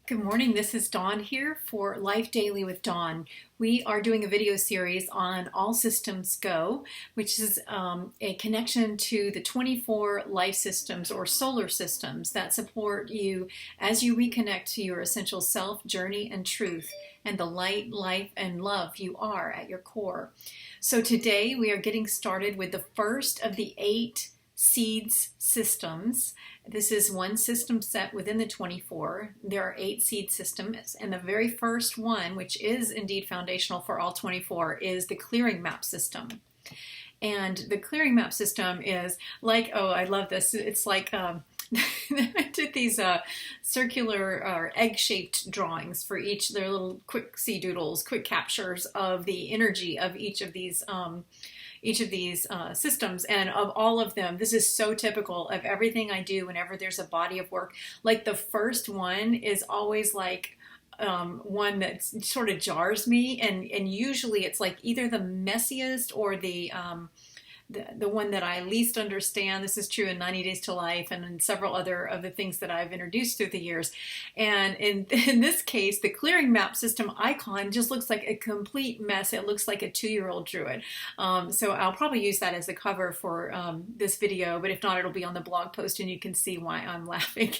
Good morning, this is Dawn here for Life Daily with Dawn. We are doing a video series on All Systems Go, which is a connection to the 24 life systems or solar systems that support you as you reconnect to your essential self, journey, and truth, and the light, life, and love you are at your core. So today we are getting started with the first of the 8 seeds systems. This is one system set within the 24. There are 8 seed systems, and the very first one, which is indeed foundational for all 24, is the clearing map system. And the clearing map system is like, oh, I love this. It's like I did these circular or egg-shaped drawings for each. They're little quick see doodles, quick captures of the energy of each of these systems, and of all of them. This is so typical of everything I do whenever there's a body of work. Like the first one is always like one that sort of jars me, and usually it's like either the messiest or the one that I least understand. This is true in 90 Days to Life and in several other of the things that I've introduced through the years. And in this case, the clearing map system icon just looks like a complete mess. It looks like a 2-year-old drew it. So I'll probably use that as the cover for this video, but if not, it'll be on the blog post and you can see why I'm laughing.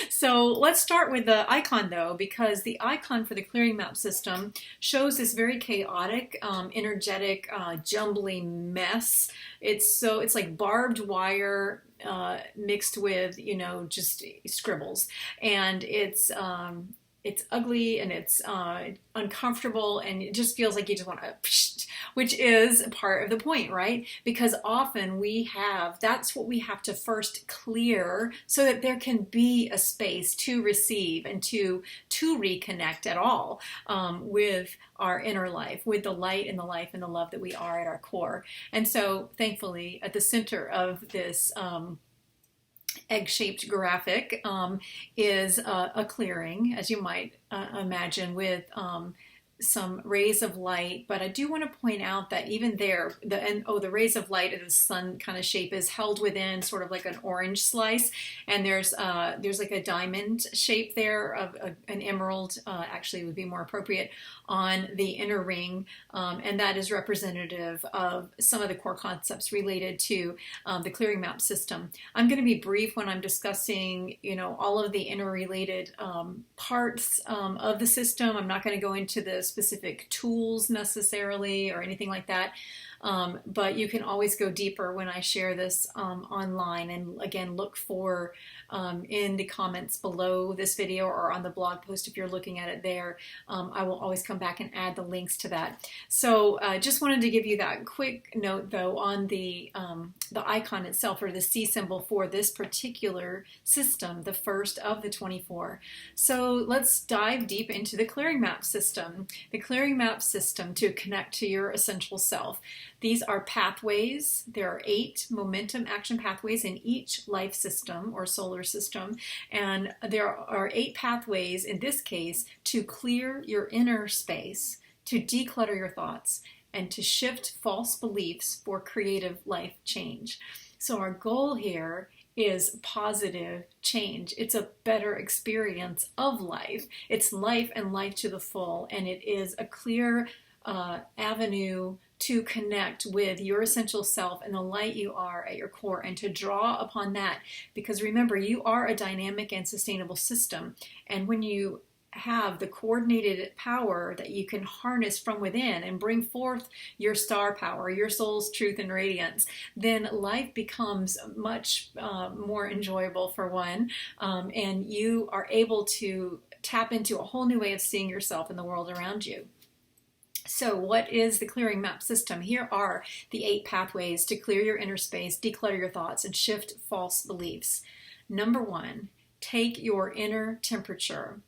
So let's start with the icon though, because the icon for the clearing map system shows this very chaotic, energetic, jumbly mess. It's like barbed wire mixed with, just scribbles, and it's ugly and it's uncomfortable, and it just feels like you just want to, which is part of the point, right? Because often that's what we have to first clear so that there can be a space to receive and to reconnect at all with our inner life, with the light and the life and the love that we are at our core. And so thankfully at the center of this egg-shaped graphic is a clearing, as you might imagine, with some rays of light. But I do want to point out that even there, the rays of light of the sun kind of shape is held within sort of like an orange slice, and there's like a diamond shape there of an emerald, actually would be more appropriate, on the inner ring, and that is representative of some of the core concepts related to the clearing map system. I'm going to be brief when I'm discussing, all of the interrelated parts of the system. I'm not going to go into the specific tools necessarily or anything like that. But you can always go deeper when I share this online, and again, look for in the comments below this video or on the blog post if you're looking at it there. I will always come back and add the links to that. So just wanted to give you that quick note though on the icon itself, or the C symbol for this particular system, the first of the 24. So let's dive deep into the clearing map system. The clearing map system to connect to your essential self. These are pathways. There are 8 momentum action pathways in each life system or solar system. And there are 8 pathways in this case to clear your inner space, to declutter your thoughts, and to shift false beliefs for creative life change. So our goal here is positive change. It's a better experience of life. It's life and life to the full, and it is a clear avenue to connect with your essential self and the light you are at your core, and to draw upon that, because remember, you are a dynamic and sustainable system, and when you have the coordinated power that you can harness from within and bring forth your star power, your soul's truth and radiance, then life becomes much more enjoyable for one, and you are able to tap into a whole new way of seeing yourself and the world around you. So what is the clearing map system? Here are the 8 pathways to clear your inner space, declutter your thoughts, and shift false beliefs. Number 1, take your inner temperature.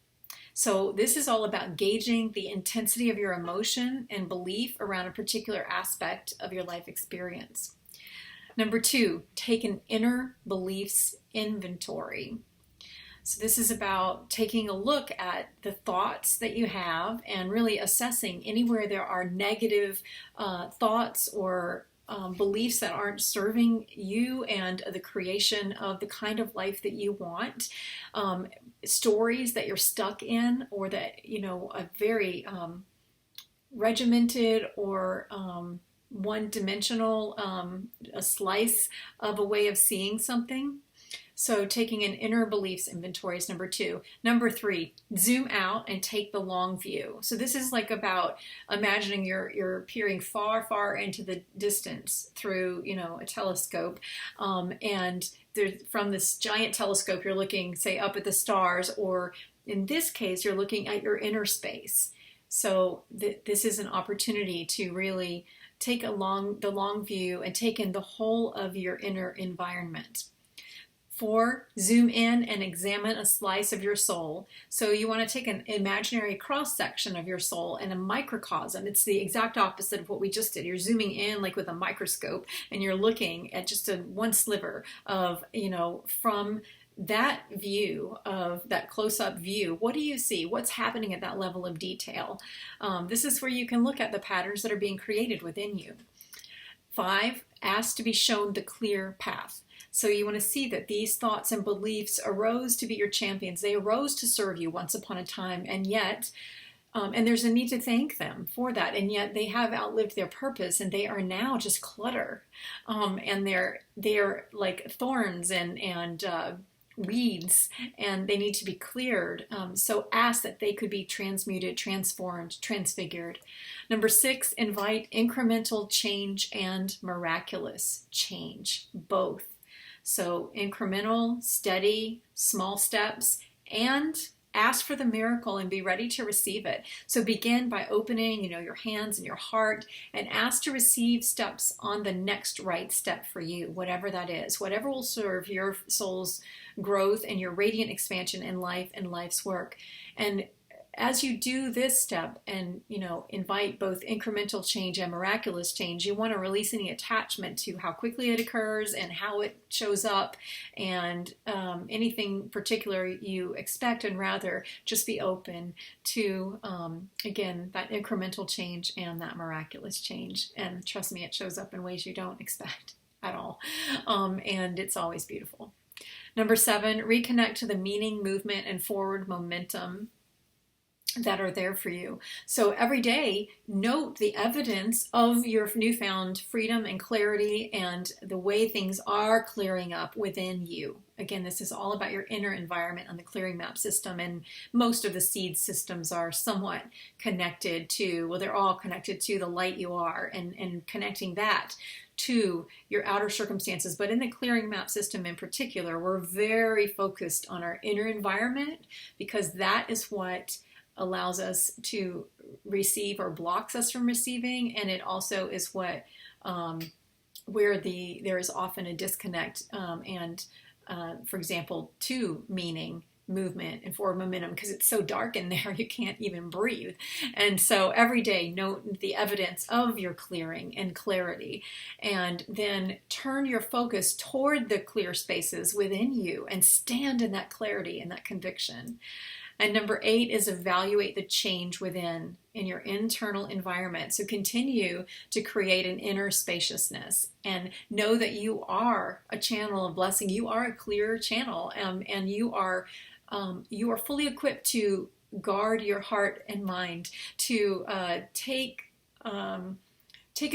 So this is all about gauging the intensity of your emotion and belief around a particular aspect of your life experience. Number 2, take an inner beliefs inventory. So this is about taking a look at the thoughts that you have and really assessing anywhere there are negative thoughts or beliefs that aren't serving you and the creation of the kind of life that you want, stories that you're stuck in, or that, a very regimented or one-dimensional, a slice of a way of seeing something. So taking an inner beliefs inventory is number 2. Number 3, zoom out and take the long view. So this is like about imagining you're peering far, far into the distance through, a telescope. And from this giant telescope, you're looking, say, up at the stars, or in this case, you're looking at your inner space. So this is an opportunity to really take the long view and take in the whole of your inner environment. 4, zoom in and examine a slice of your soul. So you want to take an imaginary cross-section of your soul and a microcosm. It's the exact opposite of what we just did. You're zooming in like with a microscope, and you're looking at just one sliver of, from that view, of that close-up view, what do you see? What's happening at that level of detail? This is where you can look at the patterns that are being created within you. 5, ask to be shown the clear path. So you want to see that these thoughts and beliefs arose to be your champions. They arose to serve you once upon a time, and yet, and there's a need to thank them for that, and yet they have outlived their purpose, and they are now just clutter, and they're like thorns and weeds, and they need to be cleared. So ask that they could be transmuted, transformed, transfigured. Number 6, invite incremental change and miraculous change, both. So incremental, steady, small steps, and ask for the miracle and be ready to receive it. So begin by opening, your hands and your heart, and ask to receive steps on the next right step for you, whatever that is, whatever will serve your soul's growth and your radiant expansion in life and life's work. And as you do this step and, invite both incremental change and miraculous change, you want to release any attachment to how quickly it occurs and how it shows up, and anything particular you expect, and rather just be open to, again, that incremental change and that miraculous change. And trust me, it shows up in ways you don't expect at all. And it's always beautiful. Number 7, reconnect to the meaning, movement, and forward momentum that are there for you. So every day, note the evidence of your newfound freedom and clarity and the way things are clearing up within you. Again, this is all about your inner environment on the clearing map system, and most of the seed systems are somewhat connected to, well, they're all connected to the light you are, and connecting that to your outer circumstances. But in the clearing map system in particular, we're very focused on our inner environment, because that is what allows us to receive or blocks us from receiving, and it also is what where there is often a disconnect, and for example, to meaning, movement, and forward momentum, because it's so dark in there you can't even breathe. And so every day, note the evidence of your clearing and clarity, and then turn your focus toward the clear spaces within you and stand in that clarity and that conviction. And number 8 is evaluate the change within in your internal environment. So continue to create an inner spaciousness, and know that you are a channel of blessing. You are a clear channel, and you are fully equipped to guard your heart and mind, to take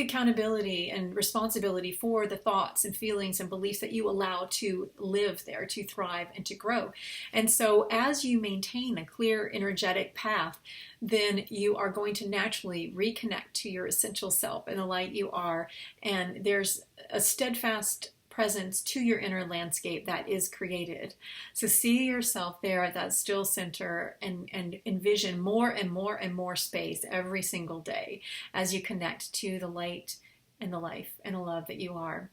accountability and responsibility for the thoughts and feelings and beliefs that you allow to live there, to thrive and to grow. And so as you maintain a clear energetic path, then you are going to naturally reconnect to your essential self and the light you are. And there's a steadfast presence to your inner landscape that is created. So see yourself there at that still center, and envision more and more and more space every single day as you connect to the light and the life and the love that you are.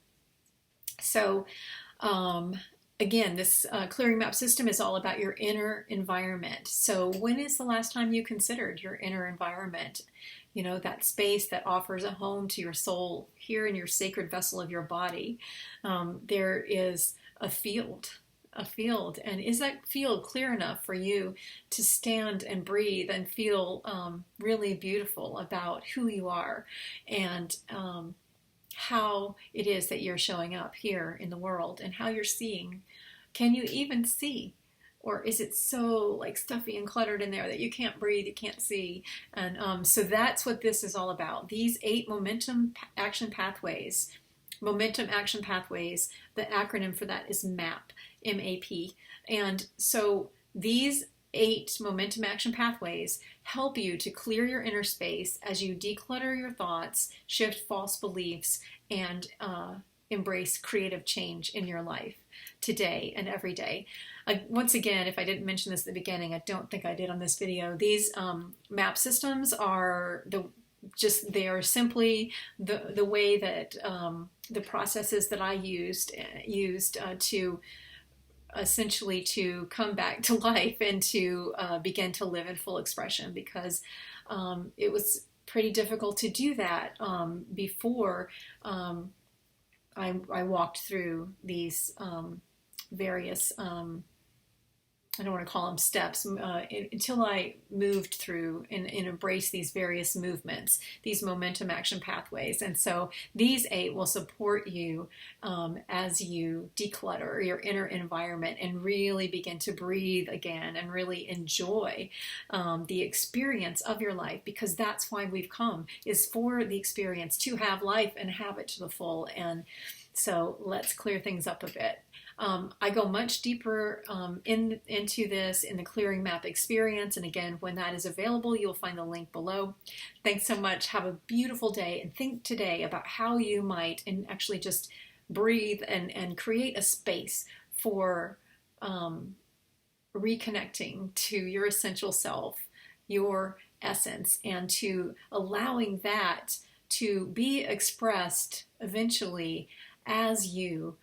So again, this clearing map system is all about your inner environment. So when is the last time you considered your inner environment? That space that offers a home to your soul here in your sacred vessel of your body. There is a field. And is that field clear enough for you to stand and breathe and feel really beautiful about who you are? And how it is that you're showing up here in the world and how you're seeing. Can you even see? Or is it so like stuffy and cluttered in there that you can't breathe, you can't see? And so that's what this is all about. These 8 action pathways, momentum action pathways, the acronym for that is MAP, M-A-P. And so these 8 momentum action pathways help you to clear your inner space as you declutter your thoughts, shift false beliefs, and embrace creative change in your life today and every day. Once again, if I didn't mention this at the beginning, I don't think I did on this video, these MAP systems are they are simply the way that the processes that I used to essentially to come back to life and to begin to live in full expression, because it was pretty difficult to do that before I walked through these various I don't want to call them steps, until I moved through and embraced these various movements, these momentum action pathways. And so these 8 will support you as you declutter your inner environment and really begin to breathe again and really enjoy the experience of your life, because that's why we've come, is for the experience, to have life and have it to the full. And so let's clear things up a bit. I go much deeper into this in the Clearing Map experience. And again, when that is available, you'll find the link below. Thanks so much. Have a beautiful day. And think today about how you might, and actually just breathe and create a space for reconnecting to your essential self, your essence, and to allowing that to be expressed eventually as you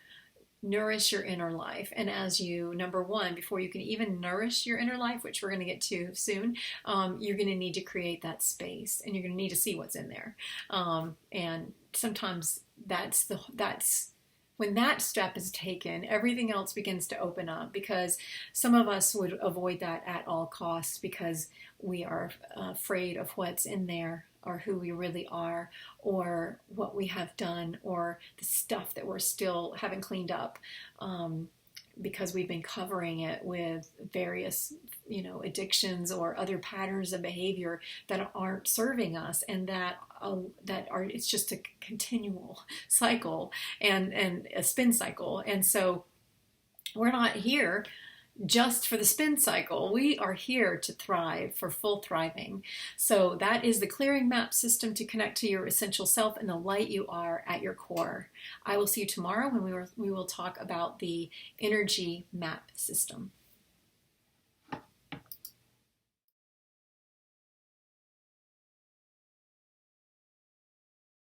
nourish your inner life. And as you, number one, before you can even nourish your inner life, which we're going to get to soon, you're going to need to create that space, and you're going to need to see what's in there. And sometimes that's when that step is taken, everything else begins to open up, because some of us would avoid that at all costs because we are afraid of what's in there, or who we really are, or what we have done, or the stuff that we're still haven't cleaned up, because we've been covering it with various, addictions or other patterns of behavior that aren't serving us, and that are, it's just a continual cycle and a spin cycle. And so we're not here just for the spin cycle. We are here to thrive, for full thriving. So that is the Clearing Map system to connect to your essential self and the light you are at your core. I will see you tomorrow when we will talk about the Energy Map system.